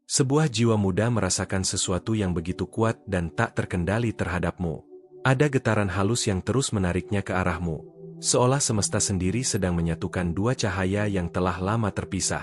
Sebuah jiwa muda merasakan sesuatu yang begitu kuat dan tak terkendali terhadapmu. Ada getaran halus yang terus menariknya ke arahmu, seolah semesta sendiri sedang menyatukan dua cahaya yang telah lama terpisah.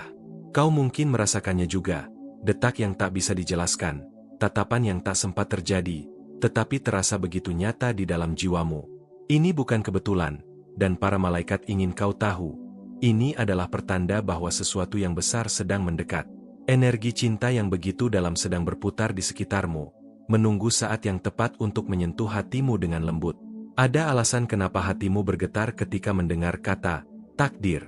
Kau mungkin merasakannya juga, detak yang tak bisa dijelaskan, tatapan yang tak sempat terjadi, tetapi terasa begitu nyata di dalam jiwamu. Ini bukan kebetulan, dan para malaikat ingin kau tahu. Ini adalah pertanda bahwa sesuatu yang besar sedang mendekat. Energi cinta yang begitu dalam sedang berputar di sekitarmu, menunggu saat yang tepat untuk menyentuh hatimu dengan lembut. Ada alasan kenapa hatimu bergetar ketika mendengar kata takdir.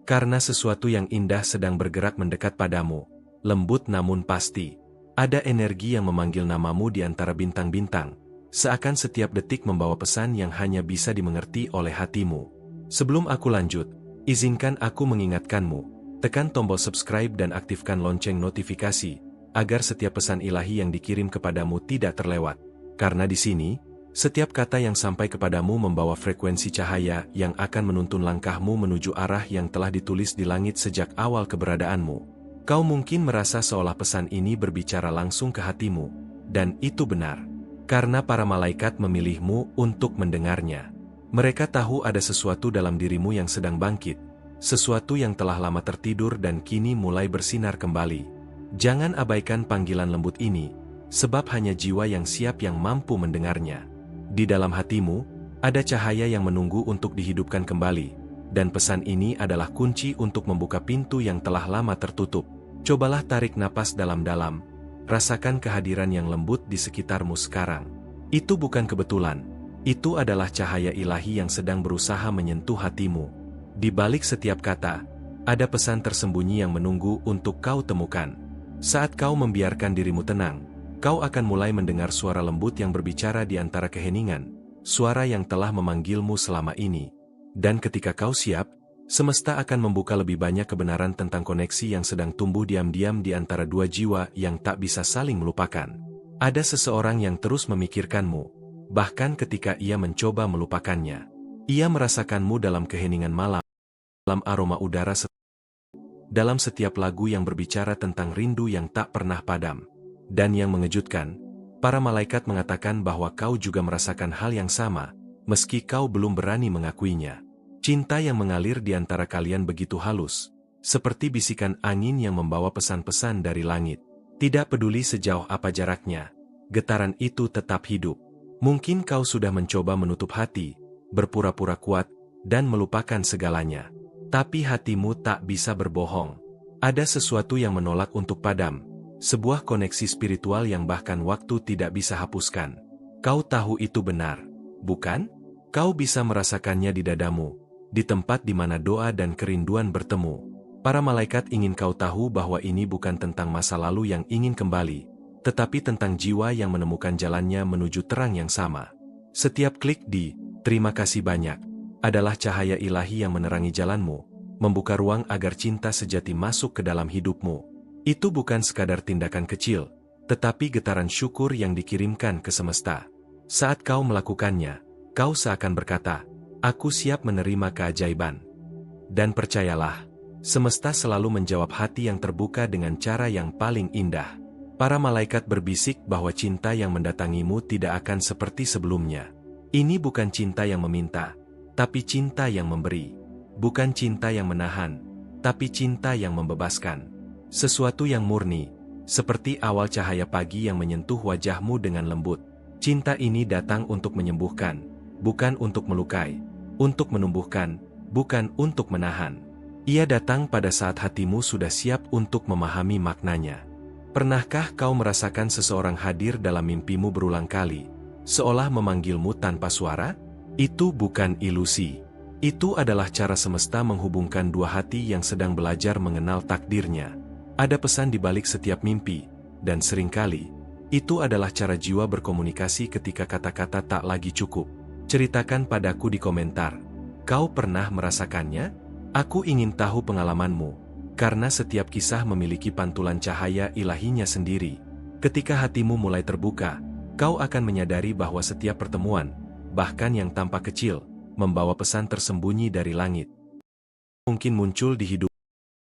Karena sesuatu yang indah sedang bergerak mendekat padamu, lembut namun pasti. Ada energi yang memanggil namamu di antara bintang-bintang, seakan setiap detik membawa pesan yang hanya bisa dimengerti oleh hatimu. Sebelum aku lanjut, izinkan aku mengingatkanmu. Tekan tombol subscribe dan aktifkan lonceng notifikasi, agar setiap pesan ilahi yang dikirim kepadamu tidak terlewat. Karena di sini, setiap kata yang sampai kepadamu membawa frekuensi cahaya yang akan menuntun langkahmu menuju arah yang telah ditulis di langit sejak awal keberadaanmu. Kau mungkin merasa seolah pesan ini berbicara langsung ke hatimu, dan itu benar. Karena para malaikat memilihmu untuk mendengarnya. Mereka tahu ada sesuatu dalam dirimu yang sedang bangkit. Sesuatu yang telah lama tertidur dan kini mulai bersinar kembali. Jangan abaikan panggilan lembut ini, sebab hanya jiwa yang siap yang mampu mendengarnya. Di dalam hatimu, ada cahaya yang menunggu untuk dihidupkan kembali, dan pesan ini adalah kunci untuk membuka pintu yang telah lama tertutup. Cobalah tarik napas dalam-dalam, rasakan kehadiran yang lembut di sekitarmu sekarang. Itu bukan kebetulan, itu adalah cahaya ilahi yang sedang berusaha menyentuh hatimu. Di balik setiap kata, ada pesan tersembunyi yang menunggu untuk kau temukan. Saat kau membiarkan dirimu tenang, kau akan mulai mendengar suara lembut yang berbicara di antara keheningan, suara yang telah memanggilmu selama ini. Dan ketika kau siap, semesta akan membuka lebih banyak kebenaran tentang koneksi yang sedang tumbuh diam-diam di antara dua jiwa yang tak bisa saling melupakan. Ada seseorang yang terus memikirkanmu, bahkan ketika ia mencoba melupakannya. Ia merasakanmu dalam keheningan malam, dalam aroma udara, dalam setiap lagu yang berbicara tentang rindu yang tak pernah padam. Dan yang mengejutkan, para malaikat mengatakan bahwa kau juga merasakan hal yang sama, meski kau belum berani mengakuinya. Cinta yang mengalir di antara kalian begitu halus, seperti bisikan angin yang membawa pesan-pesan dari langit. Tidak peduli sejauh apa jaraknya, getaran itu tetap hidup. Mungkin kau sudah mencoba menutup hati, berpura-pura kuat, dan melupakan segalanya. Tapi hatimu tak bisa berbohong. Ada sesuatu yang menolak untuk padam, sebuah koneksi spiritual yang bahkan waktu tidak bisa hapuskan. Kau tahu itu benar, bukan? Kau bisa merasakannya di dadamu, di tempat di mana doa dan kerinduan bertemu. Para malaikat ingin kau tahu bahwa ini bukan tentang masa lalu yang ingin kembali, tetapi tentang jiwa yang menemukan jalannya menuju terang yang sama. Setiap klik di "terima kasih banyak" adalah cahaya ilahi yang menerangi jalanmu, membuka ruang agar cinta sejati masuk ke dalam hidupmu. Itu bukan sekadar tindakan kecil, tetapi getaran syukur yang dikirimkan ke semesta. Saat kau melakukannya, kau seakan berkata, "Aku siap menerima keajaiban." Dan percayalah, semesta selalu menjawab hati yang terbuka dengan cara yang paling indah. Para malaikat berbisik bahwa cinta yang mendatangimu tidak akan seperti sebelumnya. Ini bukan cinta yang meminta, tapi cinta yang memberi. Bukan cinta yang menahan, tapi cinta yang membebaskan. Sesuatu yang murni, seperti awal cahaya pagi yang menyentuh wajahmu dengan lembut. Cinta ini datang untuk menyembuhkan, bukan untuk melukai, untuk menumbuhkan, bukan untuk menahan. Ia datang pada saat hatimu sudah siap untuk memahami maknanya. Pernahkah kau merasakan seseorang hadir dalam mimpimu berulang kali, seolah memanggilmu tanpa suara? Itu bukan ilusi. Itu adalah cara semesta menghubungkan dua hati yang sedang belajar mengenal takdirnya. Ada pesan di balik setiap mimpi, dan seringkali, itu adalah cara jiwa berkomunikasi ketika kata-kata tak lagi cukup. Ceritakan padaku di komentar. Kau pernah merasakannya? Aku ingin tahu pengalamanmu, karena setiap kisah memiliki pantulan cahaya ilahinya sendiri. Ketika hatimu mulai terbuka, kau akan menyadari bahwa setiap pertemuan, bahkan yang tampak kecil, membawa pesan tersembunyi dari langit. Mungkin muncul di hidup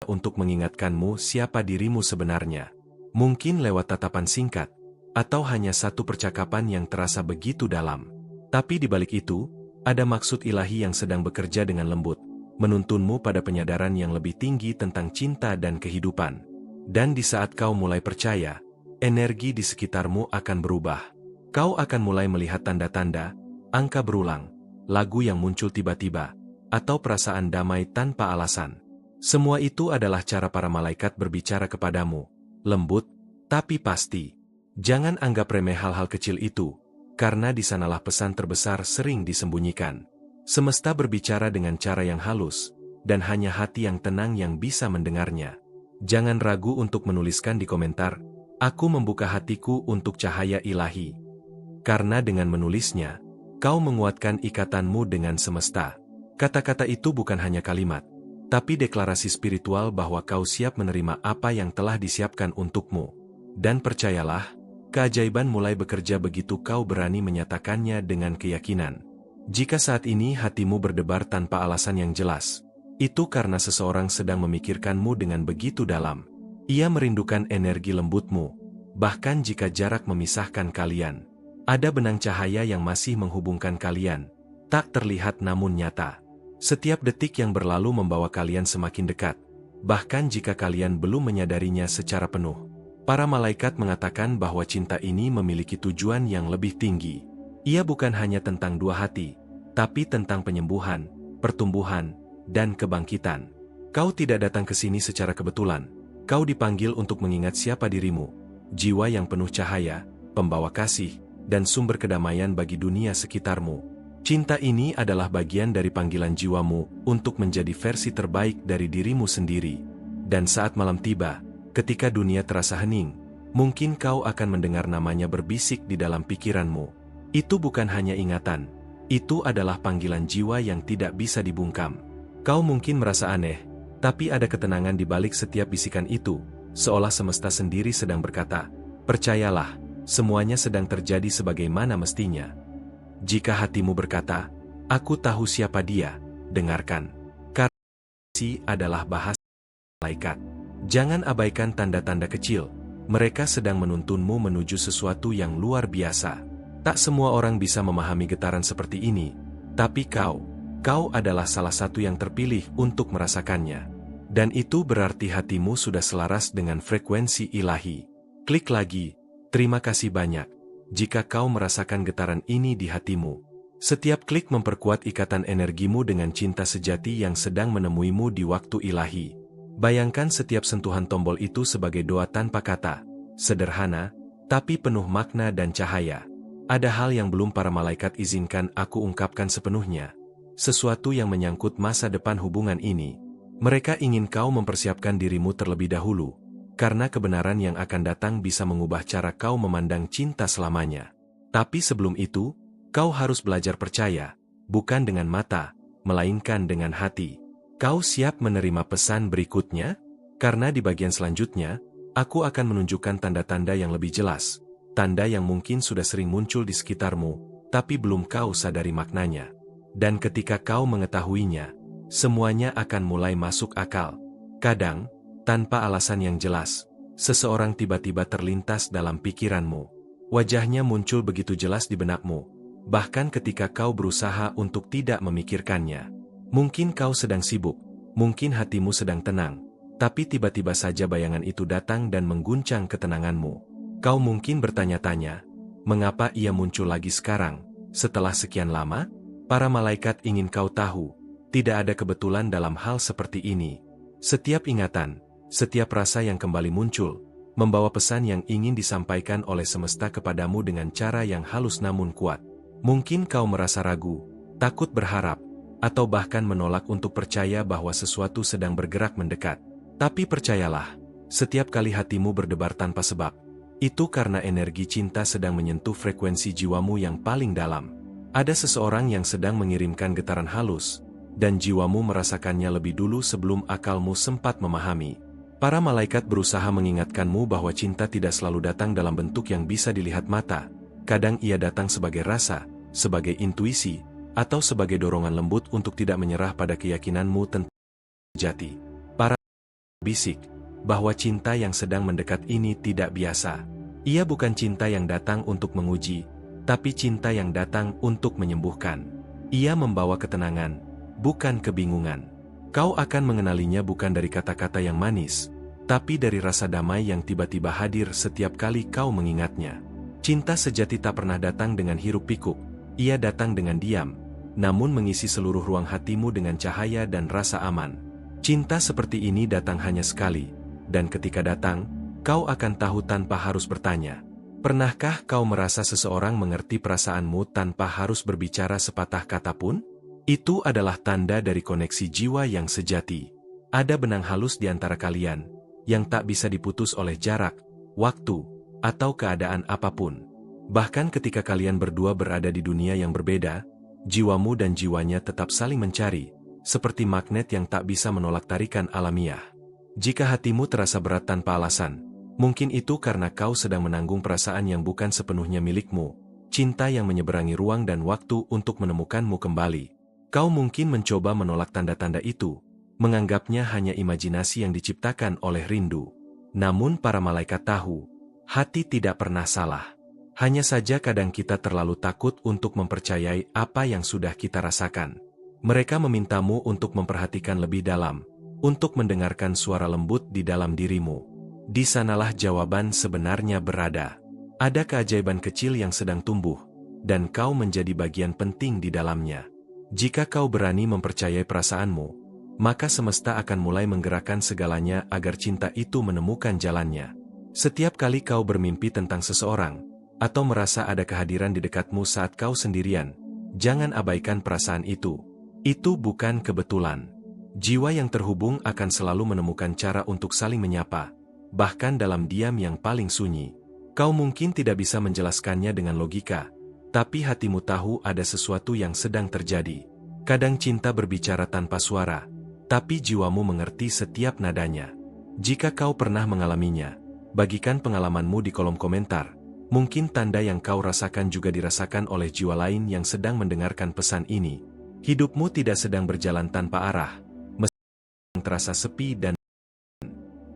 untuk mengingatkanmu siapa dirimu sebenarnya. Mungkin lewat tatapan singkat, atau hanya satu percakapan yang terasa begitu dalam. Tapi di balik itu, ada maksud ilahi yang sedang bekerja dengan lembut, menuntunmu pada penyadaran yang lebih tinggi tentang cinta dan kehidupan. Dan di saat kau mulai percaya, energi di sekitarmu akan berubah. Kau akan mulai melihat tanda-tanda, angka berulang, lagu yang muncul tiba-tiba, atau perasaan damai tanpa alasan. Semua itu adalah cara para malaikat berbicara kepadamu, lembut, tapi pasti. Jangan anggap remeh hal-hal kecil itu, karena di sanalah pesan terbesar sering disembunyikan. Semesta berbicara dengan cara yang halus, dan hanya hati yang tenang yang bisa mendengarnya. Jangan ragu untuk menuliskan di komentar, "Aku membuka hatiku untuk cahaya ilahi." Karena dengan menulisnya, kau menguatkan ikatanmu dengan semesta. Kata-kata itu bukan hanya kalimat, tapi deklarasi spiritual bahwa kau siap menerima apa yang telah disiapkan untukmu. Dan percayalah, keajaiban mulai bekerja begitu kau berani menyatakannya dengan keyakinan. Jika saat ini hatimu berdebar tanpa alasan yang jelas, itu karena seseorang sedang memikirkanmu dengan begitu dalam. Ia merindukan energi lembutmu, bahkan jika jarak memisahkan kalian. Ada benang cahaya yang masih menghubungkan kalian, tak terlihat namun nyata. Setiap detik yang berlalu membawa kalian semakin dekat, bahkan jika kalian belum menyadarinya secara penuh. Para malaikat mengatakan bahwa cinta ini memiliki tujuan yang lebih tinggi. Ia bukan hanya tentang dua hati, tapi tentang penyembuhan, pertumbuhan, dan kebangkitan. Kau tidak datang ke sini secara kebetulan. Kau dipanggil untuk mengingat siapa dirimu, jiwa yang penuh cahaya, pembawa kasih, dan sumber kedamaian bagi dunia sekitarmu. Cinta ini adalah bagian dari panggilan jiwamu untuk menjadi versi terbaik dari dirimu sendiri. Dan saat malam tiba, ketika dunia terasa hening, mungkin kau akan mendengar namanya berbisik di dalam pikiranmu. Itu bukan hanya ingatan, itu adalah panggilan jiwa yang tidak bisa dibungkam. Kau mungkin merasa aneh, tapi ada ketenangan di balik setiap bisikan itu, seolah semesta sendiri sedang berkata, "Percayalah, semuanya sedang terjadi sebagaimana mestinya." Jika hatimu berkata, "Aku tahu siapa dia," dengarkan. Karena ini adalah bahasa malaikat. Jangan abaikan tanda-tanda kecil. Mereka sedang menuntunmu menuju sesuatu yang luar biasa. Tak semua orang bisa memahami getaran seperti ini, tapi kau adalah salah satu yang terpilih untuk merasakannya. Dan itu berarti hatimu sudah selaras dengan frekuensi ilahi. Klik lagi. Terima kasih banyak. Jika kau merasakan getaran ini di hatimu, setiap klik memperkuat ikatan energimu dengan cinta sejati yang sedang menemuimu di waktu ilahi. Bayangkan setiap sentuhan tombol itu sebagai doa tanpa kata, sederhana, tapi penuh makna dan cahaya. Ada hal yang belum para malaikat izinkan aku ungkapkan sepenuhnya. Sesuatu yang menyangkut masa depan hubungan ini. Mereka ingin kau mempersiapkan dirimu terlebih dahulu, karena kebenaran yang akan datang bisa mengubah cara kau memandang cinta selamanya. Tapi sebelum itu, kau harus belajar percaya, bukan dengan mata, melainkan dengan hati. Kau siap menerima pesan berikutnya? Karena di bagian selanjutnya, aku akan menunjukkan tanda-tanda yang lebih jelas. Tanda yang mungkin sudah sering muncul di sekitarmu, tapi belum kau sadari maknanya. Dan ketika kau mengetahuinya, semuanya akan mulai masuk akal. Kadang, tanpa alasan yang jelas, seseorang tiba-tiba terlintas dalam pikiranmu. Wajahnya muncul begitu jelas di benakmu, bahkan ketika kau berusaha untuk tidak memikirkannya. Mungkin kau sedang sibuk, mungkin hatimu sedang tenang, tapi tiba-tiba saja bayangan itu datang dan mengguncang ketenanganmu. Kau mungkin bertanya-tanya, mengapa ia muncul lagi sekarang, setelah sekian lama? Para malaikat ingin kau tahu, tidak ada kebetulan dalam hal seperti ini. Setiap ingatan, setiap rasa yang kembali muncul, membawa pesan yang ingin disampaikan oleh semesta kepadamu dengan cara yang halus namun kuat. Mungkin kau merasa ragu, takut berharap, atau bahkan menolak untuk percaya bahwa sesuatu sedang bergerak mendekat. Tapi percayalah, setiap kali hatimu berdebar tanpa sebab, itu karena energi cinta sedang menyentuh frekuensi jiwamu yang paling dalam. Ada seseorang yang sedang mengirimkan getaran halus, dan jiwamu merasakannya lebih dulu sebelum akalmu sempat memahami. Para malaikat berusaha mengingatkanmu bahwa cinta tidak selalu datang dalam bentuk yang bisa dilihat mata. Kadang ia datang sebagai rasa, sebagai intuisi, atau sebagai dorongan lembut untuk tidak menyerah pada keyakinanmu tentang jati. Para bisik, bahwa cinta yang sedang mendekat ini tidak biasa. Ia bukan cinta yang datang untuk menguji, tapi cinta yang datang untuk menyembuhkan. Ia membawa ketenangan, bukan kebingungan. Kau akan mengenalinya bukan dari kata-kata yang manis, tapi dari rasa damai yang tiba-tiba hadir setiap kali kau mengingatnya. Cinta sejati tak pernah datang dengan hiruk-pikuk, ia datang dengan diam, namun mengisi seluruh ruang hatimu dengan cahaya dan rasa aman. Cinta seperti ini datang hanya sekali, dan ketika datang, kau akan tahu tanpa harus bertanya. Pernahkah kau merasa seseorang mengerti perasaanmu tanpa harus berbicara sepatah kata pun? Itu adalah tanda dari koneksi jiwa yang sejati. Ada benang halus di antara kalian, yang tak bisa diputus oleh jarak, waktu, atau keadaan apapun. Bahkan ketika kalian berdua berada di dunia yang berbeda, jiwamu dan jiwanya tetap saling mencari, seperti magnet yang tak bisa menolak tarikan alamiah. Jika hatimu terasa berat tanpa alasan, mungkin itu karena kau sedang menanggung perasaan yang bukan sepenuhnya milikmu, cinta yang menyeberangi ruang dan waktu untuk menemukanmu kembali. Kau mungkin mencoba menolak tanda-tanda itu, menganggapnya hanya imajinasi yang diciptakan oleh rindu. Namun para malaikat tahu, hati tidak pernah salah. Hanya saja kadang kita terlalu takut untuk mempercayai apa yang sudah kita rasakan. Mereka memintamu untuk memperhatikan lebih dalam, untuk mendengarkan suara lembut di dalam dirimu. Di sanalah jawaban sebenarnya berada. Ada keajaiban kecil yang sedang tumbuh, dan kau menjadi bagian penting di dalamnya. Jika kau berani mempercayai perasaanmu, maka semesta akan mulai menggerakkan segalanya agar cinta itu menemukan jalannya. Setiap kali kau bermimpi tentang seseorang, atau merasa ada kehadiran di dekatmu saat kau sendirian, jangan abaikan perasaan itu. Itu bukan kebetulan. Jiwa yang terhubung akan selalu menemukan cara untuk saling menyapa, bahkan dalam diam yang paling sunyi. Kau mungkin tidak bisa menjelaskannya dengan logika, tapi hatimu tahu ada sesuatu yang sedang terjadi. Kadang cinta berbicara tanpa suara, tapi jiwamu mengerti setiap nadanya. Jika kau pernah mengalaminya, bagikan pengalamanmu di kolom komentar. Mungkin tanda yang kau rasakan juga dirasakan oleh jiwa lain yang sedang mendengarkan pesan ini. Hidupmu tidak sedang berjalan tanpa arah, meski terasa sepi dan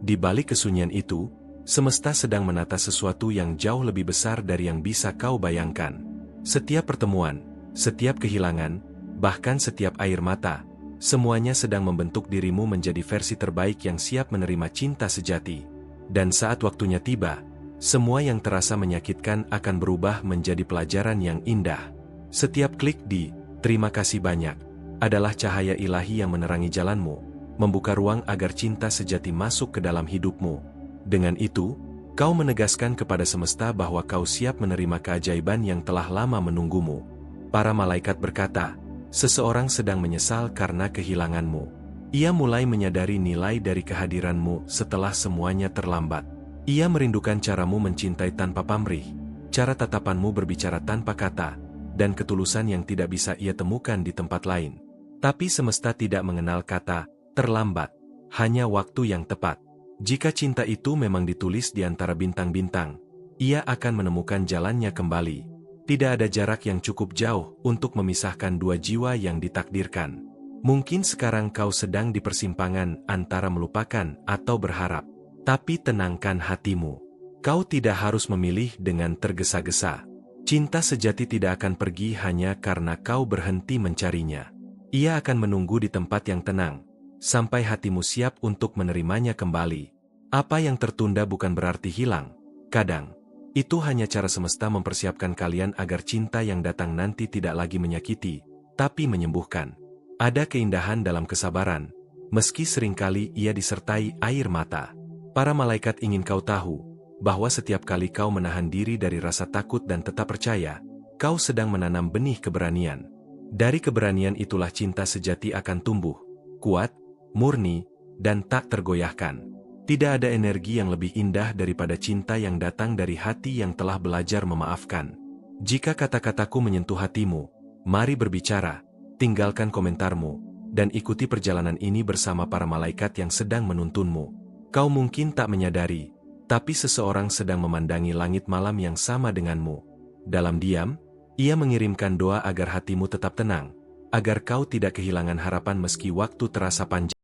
di balik kesunyian itu, semesta sedang menata sesuatu yang jauh lebih besar dari yang bisa kau bayangkan. Setiap pertemuan, setiap kehilangan, bahkan setiap air mata, semuanya sedang membentuk dirimu menjadi versi terbaik yang siap menerima cinta sejati. Dan saat waktunya tiba, semua yang terasa menyakitkan akan berubah menjadi pelajaran yang indah. Setiap klik di "terima kasih banyak" adalah cahaya ilahi yang menerangi jalanmu, membuka ruang agar cinta sejati masuk ke dalam hidupmu. Dengan itu, kau menegaskan kepada semesta bahwa kau siap menerima keajaiban yang telah lama menunggumu. Para malaikat berkata, seseorang sedang menyesal karena kehilanganmu. Ia mulai menyadari nilai dari kehadiranmu setelah semuanya terlambat. Ia merindukan caramu mencintai tanpa pamrih, cara tatapanmu berbicara tanpa kata, dan ketulusan yang tidak bisa ia temukan di tempat lain. Tapi semesta tidak mengenal kata terlambat, hanya waktu yang tepat. Jika cinta itu memang ditulis di antara bintang-bintang, ia akan menemukan jalannya kembali. Tidak ada jarak yang cukup jauh untuk memisahkan dua jiwa yang ditakdirkan. Mungkin sekarang kau sedang di persimpangan antara melupakan atau berharap. Tapi tenangkan hatimu. Kau tidak harus memilih dengan tergesa-gesa. Cinta sejati tidak akan pergi hanya karena kau berhenti mencarinya. Ia akan menunggu di tempat yang tenang, sampai hatimu siap untuk menerimanya kembali. Apa yang tertunda bukan berarti hilang. Kadang, itu hanya cara semesta mempersiapkan kalian agar cinta yang datang nanti tidak lagi menyakiti, tapi menyembuhkan. Ada keindahan dalam kesabaran, meski seringkali ia disertai air mata. Para malaikat ingin kau tahu, bahwa setiap kali kau menahan diri dari rasa takut dan tetap percaya, kau sedang menanam benih keberanian. Dari keberanian itulah cinta sejati akan tumbuh, kuat, murni, dan tak tergoyahkan. Tidak ada energi yang lebih indah daripada cinta yang datang dari hati yang telah belajar memaafkan. Jika kata-kataku menyentuh hatimu, mari berbicara, tinggalkan komentarmu, dan ikuti perjalanan ini bersama para malaikat yang sedang menuntunmu. Kau mungkin tak menyadari, tapi seseorang sedang memandangi langit malam yang sama denganmu. Dalam diam, ia mengirimkan doa agar hatimu tetap tenang, agar kau tidak kehilangan harapan meski waktu terasa panjang.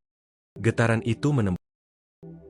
Getaran itu menembus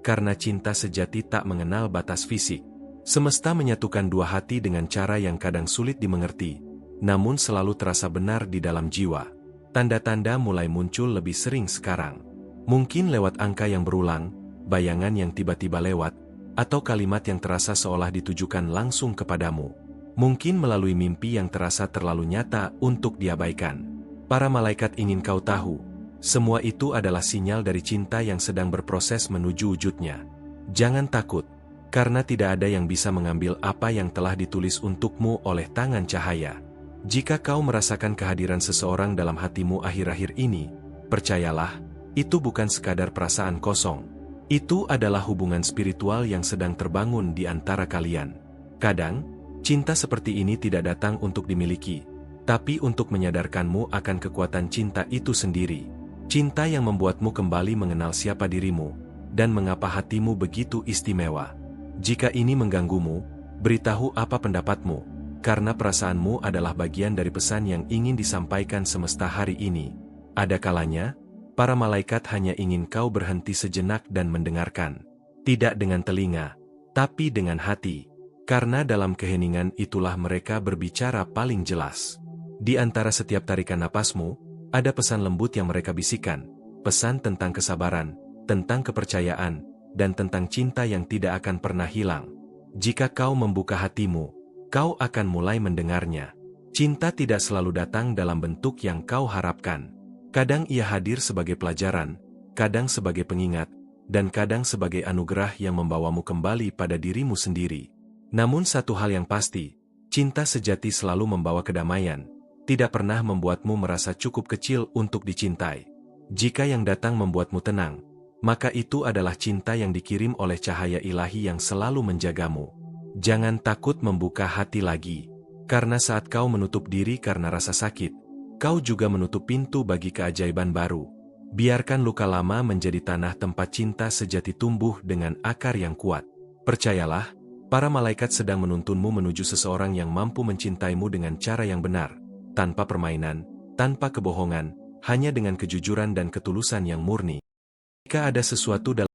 karena cinta sejati tak mengenal batas fisik. Semesta menyatukan dua hati dengan cara yang kadang sulit dimengerti, namun selalu terasa benar di dalam jiwa. Tanda-tanda mulai muncul lebih sering sekarang. Mungkin lewat angka yang berulang, bayangan yang tiba-tiba lewat, atau kalimat yang terasa seolah ditujukan langsung kepadamu. Mungkin melalui mimpi yang terasa terlalu nyata untuk diabaikan. Para malaikat ingin kau tahu, semua itu adalah sinyal dari cinta yang sedang berproses menuju wujudnya. Jangan takut, karena tidak ada yang bisa mengambil apa yang telah ditulis untukmu oleh tangan cahaya. Jika kau merasakan kehadiran seseorang dalam hatimu akhir-akhir ini, percayalah, itu bukan sekadar perasaan kosong. Itu adalah hubungan spiritual yang sedang terbangun di antara kalian. Kadang, cinta seperti ini tidak datang untuk dimiliki, tapi untuk menyadarkanmu akan kekuatan cinta itu sendiri. Cinta yang membuatmu kembali mengenal siapa dirimu, dan mengapa hatimu begitu istimewa. Jika ini mengganggumu, beritahu apa pendapatmu, karena perasaanmu adalah bagian dari pesan yang ingin disampaikan semesta hari ini. Ada kalanya, para malaikat hanya ingin kau berhenti sejenak dan mendengarkan. Tidak dengan telinga, tapi dengan hati. Karena dalam keheningan itulah mereka berbicara paling jelas. Di antara setiap tarikan napasmu, ada pesan lembut yang mereka bisikan, pesan tentang kesabaran, tentang kepercayaan, dan tentang cinta yang tidak akan pernah hilang. Jika kau membuka hatimu, kau akan mulai mendengarnya. Cinta tidak selalu datang dalam bentuk yang kau harapkan. Kadang ia hadir sebagai pelajaran, kadang sebagai pengingat, dan kadang sebagai anugerah yang membawamu kembali pada dirimu sendiri. Namun satu hal yang pasti, cinta sejati selalu membawa kedamaian, tidak pernah membuatmu merasa cukup kecil untuk dicintai. Jika yang datang membuatmu tenang, maka itu adalah cinta yang dikirim oleh cahaya ilahi yang selalu menjagamu. Jangan takut membuka hati lagi, karena saat kau menutup diri karena rasa sakit, kau juga menutup pintu bagi keajaiban baru. Biarkan luka lama menjadi tanah tempat cinta sejati tumbuh dengan akar yang kuat. Percayalah, para malaikat sedang menuntunmu menuju seseorang yang mampu mencintaimu dengan cara yang benar, tanpa permainan, tanpa kebohongan, hanya dengan kejujuran dan ketulusan yang murni. Jika ada sesuatu dalam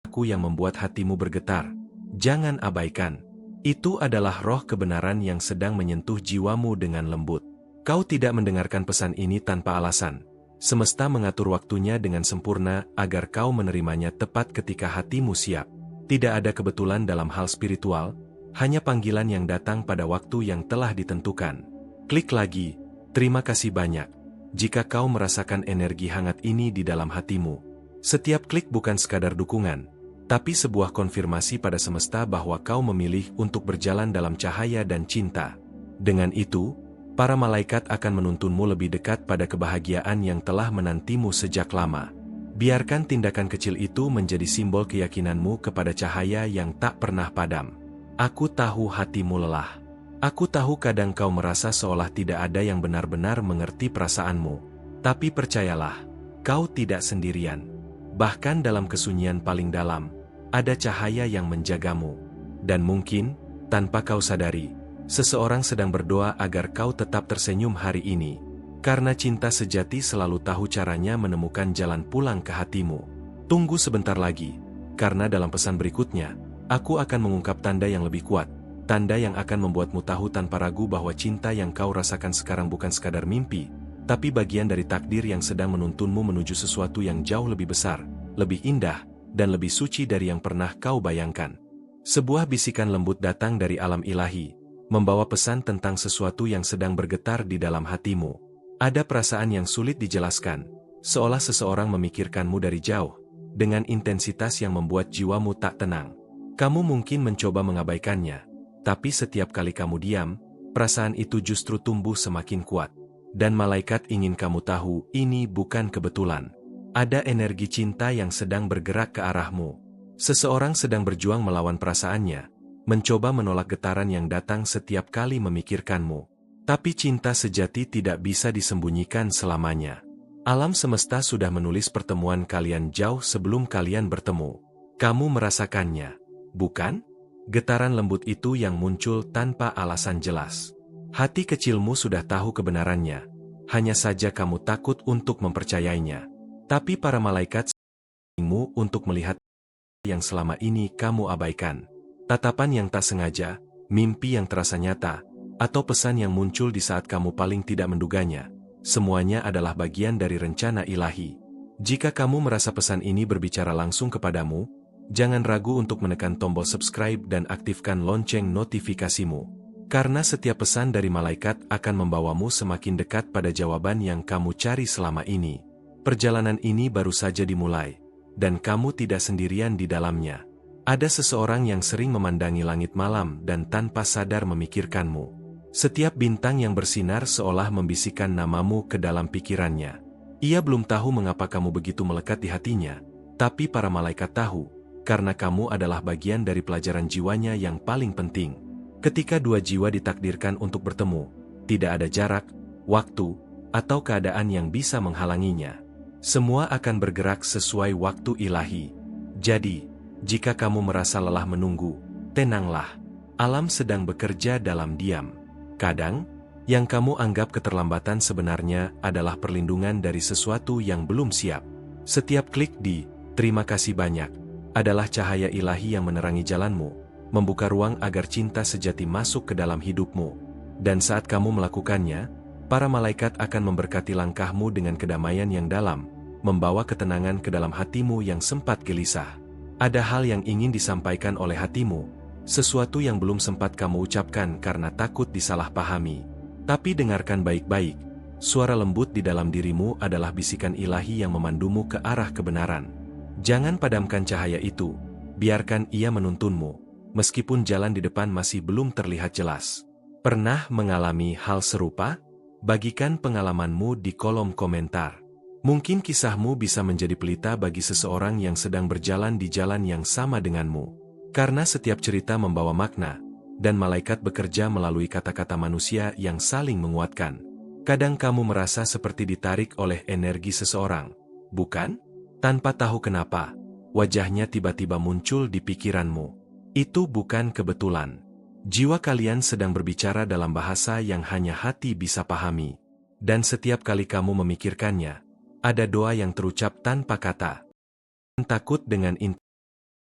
aku yang membuat hatimu bergetar, jangan abaikan. Itu adalah roh kebenaran yang sedang menyentuh jiwamu dengan lembut. Kau tidak mendengarkan pesan ini tanpa alasan. Semesta mengatur waktunya dengan sempurna agar kau menerimanya tepat ketika hatimu siap. Tidak ada kebetulan dalam hal spiritual, hanya panggilan yang datang pada waktu yang telah ditentukan. Klik lagi, terima kasih banyak. Jika kau merasakan energi hangat ini di dalam hatimu, setiap klik bukan sekadar dukungan, tapi sebuah konfirmasi pada semesta bahwa kau memilih untuk berjalan dalam cahaya dan cinta. Dengan itu, para malaikat akan menuntunmu lebih dekat pada kebahagiaan yang telah menantimu sejak lama. Biarkan tindakan kecil itu menjadi simbol keyakinanmu kepada cahaya yang tak pernah padam. Aku tahu hatimu lelah. Aku tahu kadang kau merasa seolah tidak ada yang benar-benar mengerti perasaanmu. Tapi percayalah, kau tidak sendirian. Bahkan dalam kesunyian paling dalam, ada cahaya yang menjagamu. Dan mungkin, tanpa kau sadari, seseorang sedang berdoa agar kau tetap tersenyum hari ini. Karena cinta sejati selalu tahu caranya menemukan jalan pulang ke hatimu. Tunggu sebentar lagi, karena dalam pesan berikutnya, aku akan mengungkap tanda yang lebih kuat. Tanda yang akan membuatmu tahu tanpa ragu bahwa cinta yang kau rasakan sekarang bukan sekadar mimpi, tapi bagian dari takdir yang sedang menuntunmu menuju sesuatu yang jauh lebih besar, lebih indah, dan lebih suci dari yang pernah kau bayangkan. Sebuah bisikan lembut datang dari alam ilahi, membawa pesan tentang sesuatu yang sedang bergetar di dalam hatimu. Ada perasaan yang sulit dijelaskan, seolah seseorang memikirkanmu dari jauh, dengan intensitas yang membuat jiwamu tak tenang. Kamu mungkin mencoba mengabaikannya, tapi setiap kali kamu diam, perasaan itu justru tumbuh semakin kuat. Dan malaikat ingin kamu tahu, ini bukan kebetulan. Ada energi cinta yang sedang bergerak ke arahmu. Seseorang sedang berjuang melawan perasaannya, mencoba menolak getaran yang datang setiap kali memikirkanmu. Tapi cinta sejati tidak bisa disembunyikan selamanya. Alam semesta sudah menulis pertemuan kalian jauh sebelum kalian bertemu. Kamu merasakannya, bukan? Getaran lembut itu yang muncul tanpa alasan jelas. Hati kecilmu sudah tahu kebenarannya, hanya saja kamu takut untuk mempercayainya. Tapi para malaikat untuk melihat yang selama ini kamu abaikan. Tatapan yang tak sengaja, mimpi yang terasa nyata, atau pesan yang muncul di saat kamu paling tidak menduganya. Semuanya adalah bagian dari rencana ilahi. Jika kamu merasa pesan ini berbicara langsung kepadamu, jangan ragu untuk menekan tombol subscribe dan aktifkan lonceng notifikasimu. Karena setiap pesan dari malaikat akan membawamu semakin dekat pada jawaban yang kamu cari selama ini. Perjalanan ini baru saja dimulai, dan kamu tidak sendirian di dalamnya. Ada seseorang yang sering memandangi langit malam dan tanpa sadar memikirkanmu. Setiap bintang yang bersinar seolah membisikkan namamu ke dalam pikirannya. Ia belum tahu mengapa kamu begitu melekat di hatinya, tapi para malaikat tahu, karena kamu adalah bagian dari pelajaran jiwanya yang paling penting. Ketika dua jiwa ditakdirkan untuk bertemu, tidak ada jarak, waktu, atau keadaan yang bisa menghalanginya. Semua akan bergerak sesuai waktu ilahi. Jadi, jika kamu merasa lelah menunggu, tenanglah. Alam sedang bekerja dalam diam. Kadang, yang kamu anggap keterlambatan sebenarnya adalah perlindungan dari sesuatu yang belum siap. Setiap klik di "terima kasih banyak" adalah cahaya ilahi yang menerangi jalanmu, membuka ruang agar cinta sejati masuk ke dalam hidupmu. Dan saat kamu melakukannya, para malaikat akan memberkati langkahmu dengan kedamaian yang dalam, membawa ketenangan ke dalam hatimu yang sempat gelisah. Ada hal yang ingin disampaikan oleh hatimu, sesuatu yang belum sempat kamu ucapkan karena takut disalahpahami. Tapi dengarkan baik-baik, suara lembut di dalam dirimu adalah bisikan ilahi yang memandumu ke arah kebenaran. Jangan padamkan cahaya itu, biarkan ia menuntunmu, meskipun jalan di depan masih belum terlihat jelas. Pernah mengalami hal serupa? Bagikan pengalamanmu di kolom komentar. Mungkin kisahmu bisa menjadi pelita bagi seseorang yang sedang berjalan di jalan yang sama denganmu. Karena setiap cerita membawa makna, dan malaikat bekerja melalui kata-kata manusia yang saling menguatkan. Kadang kamu merasa seperti ditarik oleh energi seseorang, bukan? Tanpa tahu kenapa, wajahnya tiba-tiba muncul di pikiranmu. Itu bukan kebetulan. Jiwa kalian sedang berbicara dalam bahasa yang hanya hati bisa pahami. Dan setiap kali kamu memikirkannya, ada doa yang terucap tanpa kata. Takut dengan inti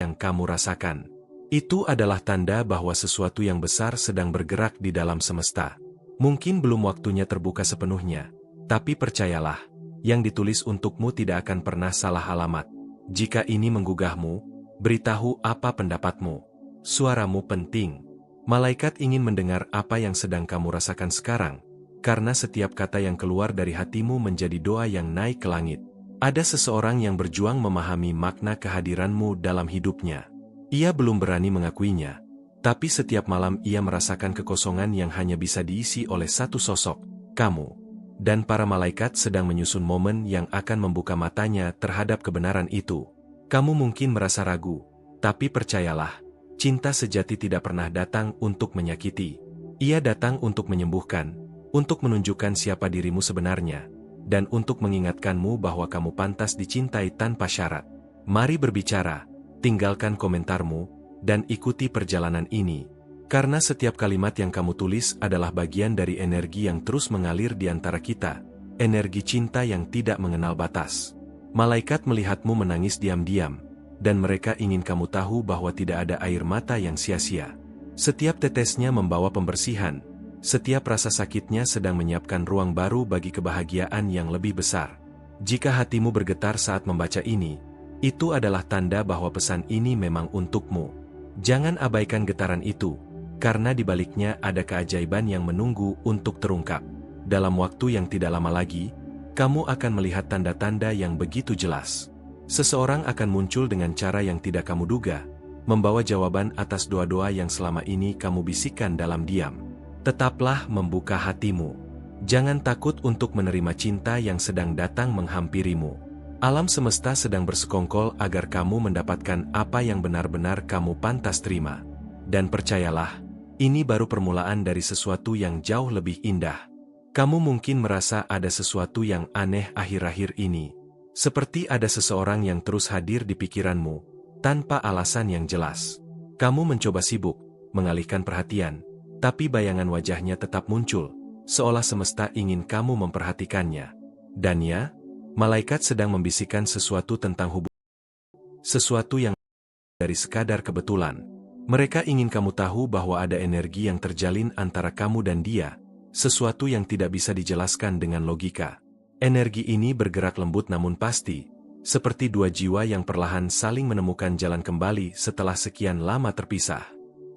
yang kamu rasakan. Itu adalah tanda bahwa sesuatu yang besar sedang bergerak di dalam semesta. Mungkin belum waktunya terbuka sepenuhnya, tapi percayalah, yang ditulis untukmu tidak akan pernah salah alamat. Jika ini menggugahmu, beritahu apa pendapatmu. Suaramu penting. Malaikat ingin mendengar apa yang sedang kamu rasakan sekarang, karena setiap kata yang keluar dari hatimu menjadi doa yang naik ke langit. Ada seseorang yang berjuang memahami makna kehadiranmu dalam hidupnya. Ia belum berani mengakuinya, tapi setiap malam ia merasakan kekosongan yang hanya bisa diisi oleh satu sosok, kamu. Dan para malaikat sedang menyusun momen yang akan membuka matanya terhadap kebenaran itu. Kamu mungkin merasa ragu, tapi percayalah, cinta sejati tidak pernah datang untuk menyakiti. Ia datang untuk menyembuhkan, untuk menunjukkan siapa dirimu sebenarnya, dan untuk mengingatkanmu bahwa kamu pantas dicintai tanpa syarat. Mari berbicara. Tinggalkan komentarmu, dan ikuti perjalanan ini. Karena setiap kalimat yang kamu tulis adalah bagian dari energi yang terus mengalir di antara kita, energi cinta yang tidak mengenal batas. Malaikat melihatmu menangis diam-diam, dan mereka ingin kamu tahu bahwa tidak ada air mata yang sia-sia. Setiap tetesnya membawa pembersihan, setiap rasa sakitnya sedang menyiapkan ruang baru bagi kebahagiaan yang lebih besar. Jika hatimu bergetar saat membaca ini, itu adalah tanda bahwa pesan ini memang untukmu. Jangan abaikan getaran itu, karena di baliknya ada keajaiban yang menunggu untuk terungkap. Dalam waktu yang tidak lama lagi, kamu akan melihat tanda-tanda yang begitu jelas. Seseorang akan muncul dengan cara yang tidak kamu duga, membawa jawaban atas doa-doa yang selama ini kamu bisikkan dalam diam. Tetaplah membuka hatimu. Jangan takut untuk menerima cinta yang sedang datang menghampirimu. Alam semesta sedang bersekongkol agar kamu mendapatkan apa yang benar-benar kamu pantas terima. Dan percayalah, ini baru permulaan dari sesuatu yang jauh lebih indah. Kamu mungkin merasa ada sesuatu yang aneh akhir-akhir ini. Seperti ada seseorang yang terus hadir di pikiranmu, tanpa alasan yang jelas. Kamu mencoba sibuk, mengalihkan perhatian, tapi bayangan wajahnya tetap muncul, seolah semesta ingin kamu memperhatikannya. Dan ya, malaikat sedang membisikkan sesuatu tentang hubungan. Sesuatu yang dari sekadar kebetulan. Mereka ingin kamu tahu bahwa ada energi yang terjalin antara kamu dan dia, sesuatu yang tidak bisa dijelaskan dengan logika. Energi ini bergerak lembut namun pasti, seperti dua jiwa yang perlahan saling menemukan jalan kembali setelah sekian lama terpisah.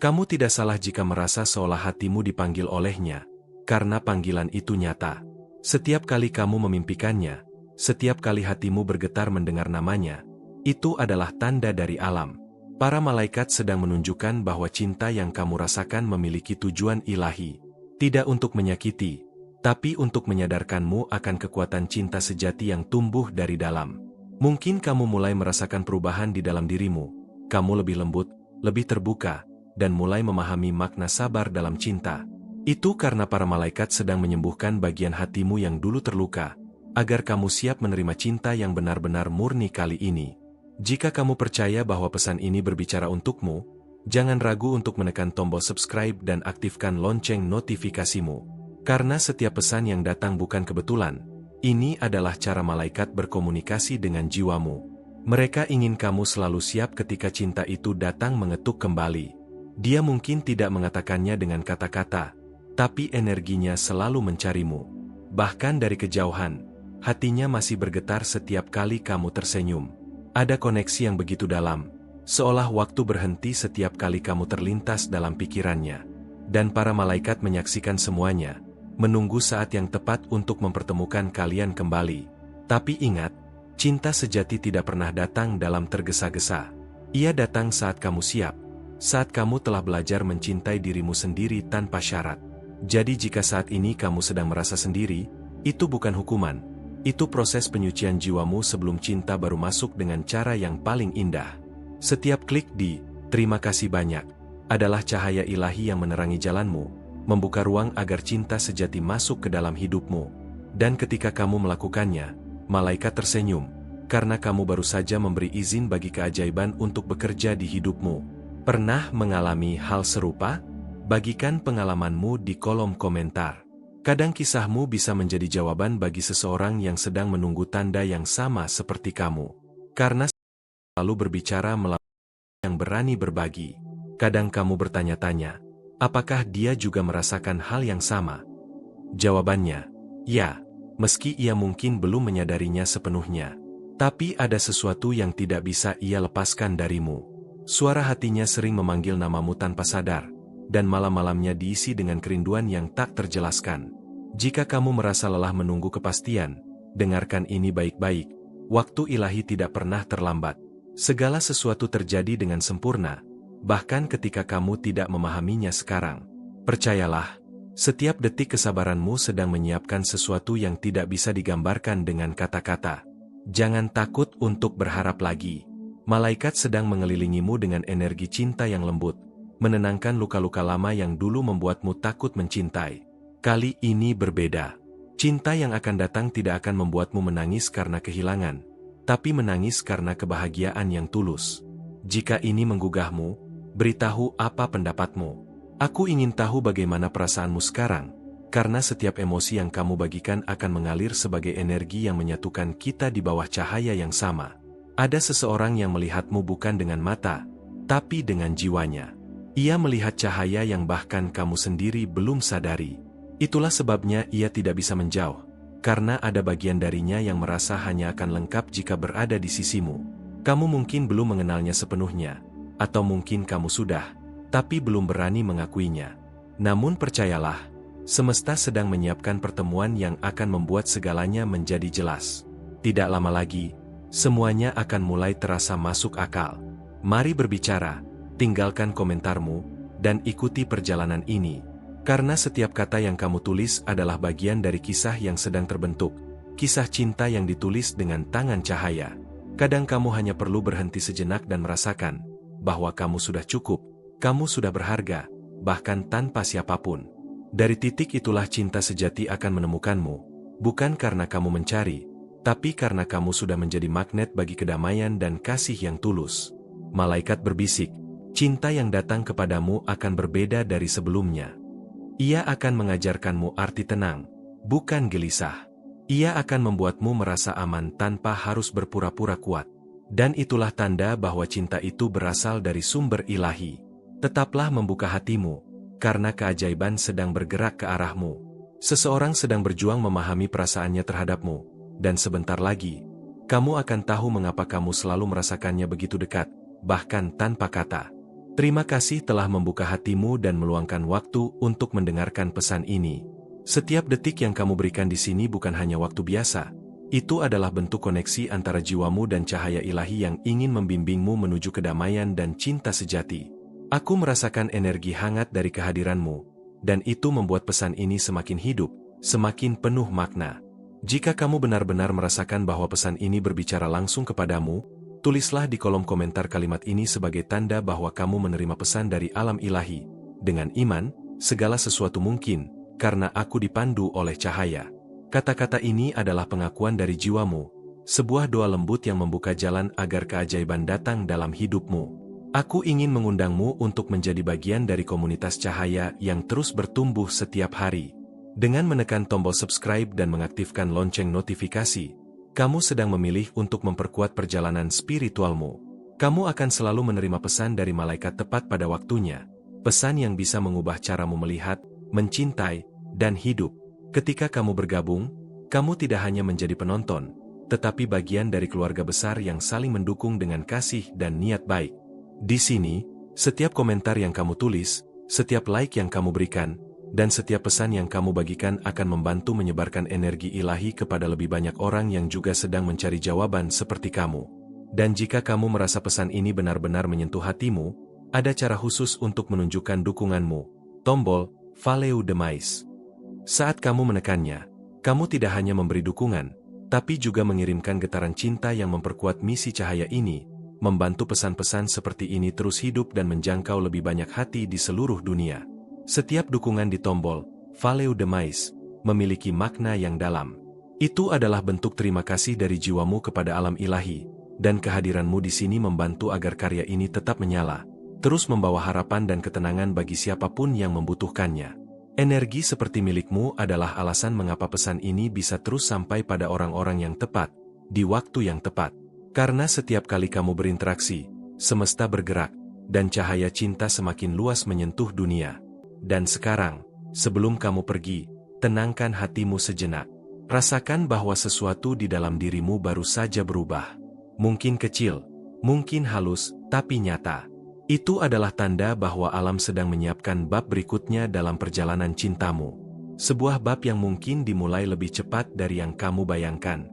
Kamu tidak salah jika merasa seolah hatimu dipanggil olehnya, karena panggilan itu nyata. Setiap kali kamu memimpikannya, setiap kali hatimu bergetar mendengar namanya, itu adalah tanda dari alam. Para malaikat sedang menunjukkan bahwa cinta yang kamu rasakan memiliki tujuan ilahi, tidak untuk menyakiti, tapi untuk menyadarkanmu akan kekuatan cinta sejati yang tumbuh dari dalam. Mungkin kamu mulai merasakan perubahan di dalam dirimu, kamu lebih lembut, lebih terbuka, dan mulai memahami makna sabar dalam cinta. Itu karena para malaikat sedang menyembuhkan bagian hatimu yang dulu terluka, agar kamu siap menerima cinta yang benar-benar murni kali ini. Jika kamu percaya bahwa pesan ini berbicara untukmu, jangan ragu untuk menekan tombol subscribe dan aktifkan lonceng notifikasimu. Karena setiap pesan yang datang bukan kebetulan, ini adalah cara malaikat berkomunikasi dengan jiwamu. Mereka ingin kamu selalu siap ketika cinta itu datang mengetuk kembali. Dia mungkin tidak mengatakannya dengan kata-kata, tapi energinya selalu mencarimu. Bahkan dari kejauhan, hatinya masih bergetar setiap kali kamu tersenyum. Ada koneksi yang begitu dalam, seolah waktu berhenti setiap kali kamu terlintas dalam pikirannya. Dan para malaikat menyaksikan semuanya, menunggu saat yang tepat untuk mempertemukan kalian kembali. Tapi ingat, cinta sejati tidak pernah datang dalam tergesa-gesa. Ia datang saat kamu siap, saat kamu telah belajar mencintai dirimu sendiri tanpa syarat. Jadi jika saat ini kamu sedang merasa sendiri, itu bukan hukuman. Itu proses penyucian jiwamu sebelum cinta baru masuk dengan cara yang paling indah. Setiap klik di "Terima kasih banyak" adalah cahaya ilahi yang menerangi jalanmu, membuka ruang agar cinta sejati masuk ke dalam hidupmu. Dan ketika kamu melakukannya, malaikat tersenyum, karena kamu baru saja memberi izin bagi keajaiban untuk bekerja di hidupmu. Pernah mengalami hal serupa? Bagikan pengalamanmu di kolom komentar. Kadang kisahmu bisa menjadi jawaban bagi seseorang yang sedang menunggu tanda yang sama seperti kamu. Karena selalu berbicara melalui yang berani berbagi. Kadang kamu bertanya-tanya, apakah dia juga merasakan hal yang sama? Jawabannya, ya, meski ia mungkin belum menyadarinya sepenuhnya. Tapi ada sesuatu yang tidak bisa ia lepaskan darimu. Suara hatinya sering memanggil namamu tanpa sadar, dan malam-malamnya diisi dengan kerinduan yang tak terjelaskan. Jika kamu merasa lelah menunggu kepastian, dengarkan ini baik-baik. Waktu ilahi tidak pernah terlambat. Segala sesuatu terjadi dengan sempurna, bahkan ketika kamu tidak memahaminya sekarang. Percayalah, setiap detik kesabaranmu sedang menyiapkan sesuatu yang tidak bisa digambarkan dengan kata-kata. Jangan takut untuk berharap lagi. Malaikat sedang mengelilingimu dengan energi cinta yang lembut, menenangkan luka-luka lama yang dulu membuatmu takut mencintai. Kali ini berbeda. Cinta yang akan datang tidak akan membuatmu menangis karena kehilangan, tapi menangis karena kebahagiaan yang tulus. Jika ini menggugahmu, beritahu apa pendapatmu. Aku ingin tahu bagaimana perasaanmu sekarang, karena setiap emosi yang kamu bagikan akan mengalir sebagai energi yang menyatukan kita di bawah cahaya yang sama. Ada seseorang yang melihatmu bukan dengan mata, tapi dengan jiwanya. Ia melihat cahaya yang bahkan kamu sendiri belum sadari. Itulah sebabnya ia tidak bisa menjauh, karena ada bagian darinya yang merasa hanya akan lengkap jika berada di sisimu. Kamu mungkin belum mengenalnya sepenuhnya, atau mungkin kamu sudah, tapi belum berani mengakuinya. Namun percayalah, semesta sedang menyiapkan pertemuan yang akan membuat segalanya menjadi jelas. Tidak lama lagi, semuanya akan mulai terasa masuk akal. Mari berbicara. Tinggalkan komentarmu, dan ikuti perjalanan ini. Karena setiap kata yang kamu tulis adalah bagian dari kisah yang sedang terbentuk. Kisah cinta yang ditulis dengan tangan cahaya. Kadang kamu hanya perlu berhenti sejenak dan merasakan bahwa kamu sudah cukup, kamu sudah berharga, bahkan tanpa siapapun. Dari titik itulah cinta sejati akan menemukanmu. Bukan karena kamu mencari, tapi karena kamu sudah menjadi magnet bagi kedamaian dan kasih yang tulus. Malaikat berbisik, cinta yang datang kepadamu akan berbeda dari sebelumnya. Ia akan mengajarkanmu arti tenang, bukan gelisah. Ia akan membuatmu merasa aman tanpa harus berpura-pura kuat. Dan itulah tanda bahwa cinta itu berasal dari sumber ilahi. Tetaplah membuka hatimu, karena keajaiban sedang bergerak ke arahmu. Seseorang sedang berjuang memahami perasaannya terhadapmu, dan sebentar lagi, kamu akan tahu mengapa kamu selalu merasakannya begitu dekat, bahkan tanpa kata. Terima kasih telah membuka hatimu dan meluangkan waktu untuk mendengarkan pesan ini. Setiap detik yang kamu berikan di sini bukan hanya waktu biasa. Itu adalah bentuk koneksi antara jiwamu dan cahaya ilahi yang ingin membimbingmu menuju kedamaian dan cinta sejati. Aku merasakan energi hangat dari kehadiranmu, dan itu membuat pesan ini semakin hidup, semakin penuh makna. Jika kamu benar-benar merasakan bahwa pesan ini berbicara langsung kepadamu, tulislah di kolom komentar kalimat ini sebagai tanda bahwa kamu menerima pesan dari alam ilahi. Dengan iman, segala sesuatu mungkin, karena aku dipandu oleh cahaya. Kata-kata ini adalah pengakuan dari jiwamu, sebuah doa lembut yang membuka jalan agar keajaiban datang dalam hidupmu. Aku ingin mengundangmu untuk menjadi bagian dari komunitas cahaya yang terus bertumbuh setiap hari. Dengan menekan tombol subscribe dan mengaktifkan lonceng notifikasi, kamu sedang memilih untuk memperkuat perjalanan spiritualmu. Kamu akan selalu menerima pesan dari malaikat tepat pada waktunya. Pesan yang bisa mengubah caramu melihat, mencintai, dan hidup. Ketika kamu bergabung, kamu tidak hanya menjadi penonton, tetapi bagian dari keluarga besar yang saling mendukung dengan kasih dan niat baik. Di sini, setiap komentar yang kamu tulis, setiap like yang kamu berikan, dan setiap pesan yang kamu bagikan akan membantu menyebarkan energi ilahi kepada lebih banyak orang yang juga sedang mencari jawaban seperti kamu. Dan jika kamu merasa pesan ini benar-benar menyentuh hatimu, ada cara khusus untuk menunjukkan dukunganmu. Tombol Follow the Mais. Saat kamu menekannya, kamu tidak hanya memberi dukungan, tapi juga mengirimkan getaran cinta yang memperkuat misi cahaya ini, membantu pesan-pesan seperti ini terus hidup dan menjangkau lebih banyak hati di seluruh dunia. Setiap dukungan di tombol Follow the Mais memiliki makna yang dalam. Itu adalah bentuk terima kasih dari jiwamu kepada alam ilahi, dan kehadiranmu di sini membantu agar karya ini tetap menyala, terus membawa harapan dan ketenangan bagi siapapun yang membutuhkannya. Energi seperti milikmu adalah alasan mengapa pesan ini bisa terus sampai pada orang-orang yang tepat, di waktu yang tepat. Karena setiap kali kamu berinteraksi, semesta bergerak, dan cahaya cinta semakin luas menyentuh dunia. Dan sekarang, sebelum kamu pergi, tenangkan hatimu sejenak. Rasakan bahwa sesuatu di dalam dirimu baru saja berubah. Mungkin kecil, mungkin halus, tapi nyata. Itu adalah tanda bahwa alam sedang menyiapkan bab berikutnya dalam perjalanan cintamu. Sebuah bab yang mungkin dimulai lebih cepat dari yang kamu bayangkan.